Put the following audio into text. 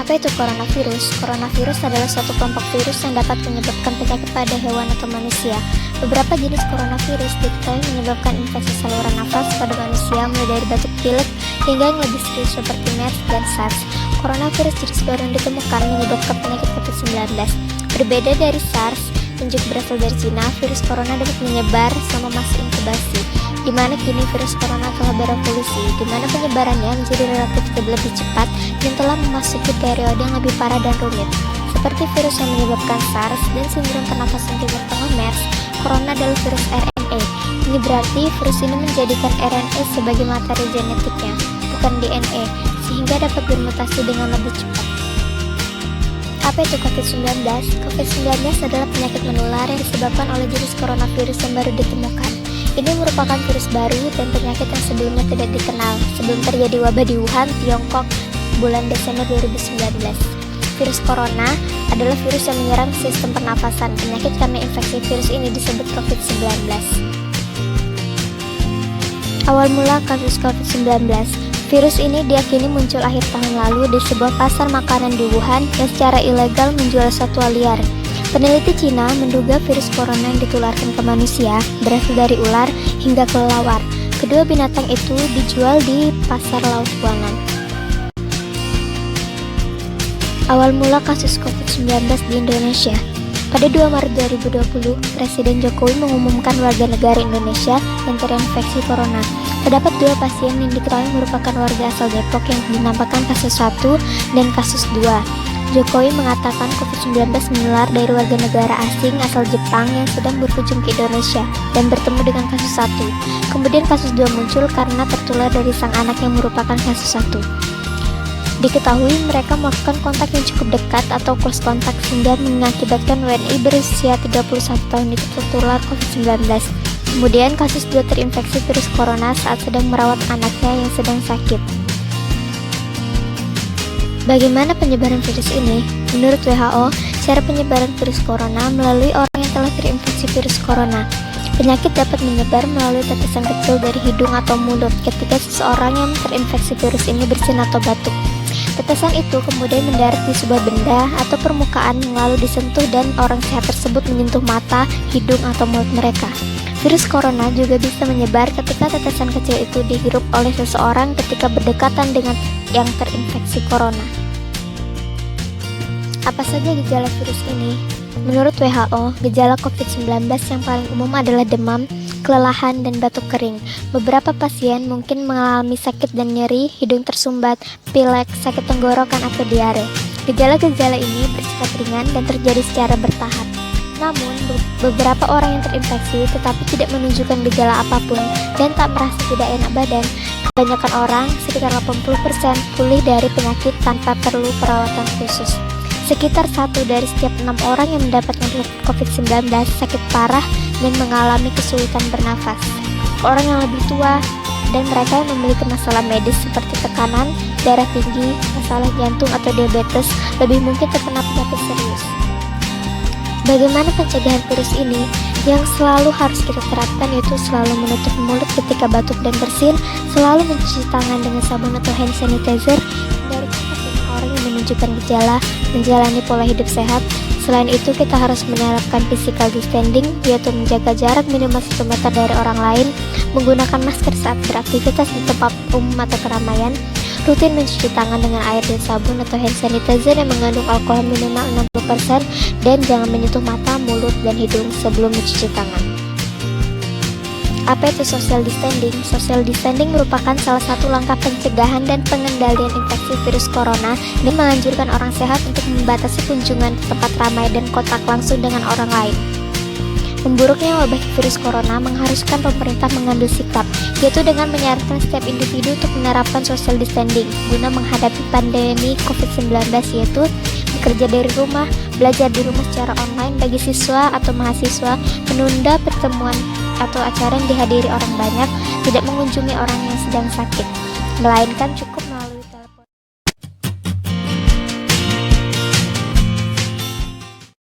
Apa itu coronavirus? Coronavirus adalah suatu kelompok virus yang dapat menyebabkan penyakit pada hewan atau manusia. Beberapa jenis coronavirus diketahui menyebabkan infeksi saluran nafas pada manusia, mulai dari batuk pilek hingga yang lebih serius seperti MERS dan SARS. Coronavirus jenis baru yang ditemukan menyebabkan penyakit COVID-19. Berbeda dari SARS yang juga berasal dari Cina, virus corona dapat menyebar selama masa inkubasi, di mana kini virus corona telah berevolusi, di mana penyebarannya menjadi relatif lebih cepat dan telah memasuki periode yang lebih parah dan rumit. Seperti virus yang menyebabkan SARS dan sindrom pernapasan timur tengah MERS, corona adalah virus RNA. Ini berarti virus ini menjadikan RNA sebagai materi genetiknya, bukan DNA, sehingga dapat bermutasi dengan lebih cepat. Apa itu COVID-19? COVID-19 adalah penyakit menular yang disebabkan oleh jenis coronavirus yang baru ditemukan. Ini merupakan virus baru dan penyakit yang sebelumnya tidak dikenal sebelum terjadi wabah di Wuhan, Tiongkok, bulan Desember 2019. Virus corona adalah virus yang menyerang sistem pernapasan. Penyakit karena infeksi virus ini disebut COVID-19. Awal mula kasus COVID-19. Virus ini diyakini muncul akhir tahun lalu di sebuah pasar makanan di Wuhan yang secara ilegal menjual satwa liar. Peneliti Cina menduga virus corona yang ditularkan ke manusia berasal dari ular hingga kelelawar. Kedua binatang itu dijual di pasar laut Wuhan. Awal mula kasus COVID-19 di Indonesia. Pada 2 Maret 2020, Presiden Jokowi mengumumkan warga negara Indonesia yang terinfeksi corona. Terdapat 2 pasien yang diketahui merupakan warga asal Depok yang dinamakan kasus 1 dan kasus 2. Jokowi mengatakan COVID-19 menular dari warga negara asing asal Jepang yang sedang berkunjung ke Indonesia dan bertemu dengan kasus 1. Kemudian kasus 2 muncul karena tertular dari sang anak yang merupakan kasus 1. Diketahui mereka melakukan kontak yang cukup dekat atau close contact sehingga mengakibatkan WNI berusia 31 tahun itu tertular COVID-19. Kemudian kasus 2 terinfeksi virus corona saat sedang merawat anaknya yang sedang sakit. Bagaimana penyebaran virus ini? Menurut WHO, cara penyebaran virus corona melalui orang yang telah terinfeksi virus corona. Penyakit dapat menyebar melalui tetesan kecil dari hidung atau mulut ketika seseorang yang terinfeksi virus ini bersin atau batuk. Tetesan itu kemudian mendarat di sebuah benda atau permukaan yang lalu disentuh dan orang sehat tersebut menyentuh mata, hidung, atau mulut mereka. Virus corona juga bisa menyebar ketika tetesan kecil itu dihirup oleh seseorang ketika berdekatan dengan yang terinfeksi corona. Apa saja gejala virus ini? Menurut WHO, gejala COVID-19 yang paling umum adalah demam, kelelahan, dan batuk kering. Beberapa pasien mungkin mengalami sakit dan nyeri, hidung tersumbat, pilek, sakit tenggorokan, atau diare. Gejala-gejala ini bersifat ringan dan terjadi secara bertahap. Namun, beberapa orang yang terinfeksi tetapi tidak menunjukkan gejala apapun dan tak merasa tidak enak badan. Kebanyakan orang, sekitar 80%, pulih dari penyakit tanpa perlu perawatan khusus. Sekitar 1 dari setiap 6 orang yang mendapatkan COVID-19 sakit parah dan mengalami kesulitan bernafas. Orang yang lebih tua dan mereka yang memiliki masalah medis seperti tekanan, darah tinggi, masalah jantung atau diabetes lebih mungkin terkena penyakit serius. Bagaimana pencegahan virus ini? Yang selalu harus kita terapkan yaitu selalu menutup mulut ketika batuk dan bersin, selalu mencuci tangan dengan sabun atau hand sanitizer, hindari kontak dengan orang yang menunjukkan gejala, menjalani pola hidup sehat. Selain itu, kita harus menerapkan physical distancing, yaitu menjaga jarak minimal 1 meter dari orang lain, menggunakan masker saat beraktivitas di tempat umum atau keramaian, rutin mencuci tangan dengan air dan sabun atau hand sanitizer yang mengandung alkohol minimal 60%, dan jangan menyentuh mata, mulut, dan hidung sebelum mencuci tangan. Apa itu social distancing? Social distancing merupakan salah satu langkah pencegahan dan pengendalian infeksi virus corona dan menganjurkan orang sehat untuk membatasi kunjungan ke tempat ramai dan kontak langsung dengan orang lain. Memburuknya wabah virus corona mengharuskan pemerintah mengambil sikap, yaitu dengan menyarankan setiap individu untuk menerapkan social distancing guna menghadapi pandemi COVID-19, yaitu bekerja dari rumah, belajar di rumah secara online bagi siswa atau mahasiswa, menunda pertemuan atau acara yang dihadiri orang banyak, tidak mengunjungi orang yang sedang sakit, melainkan cukup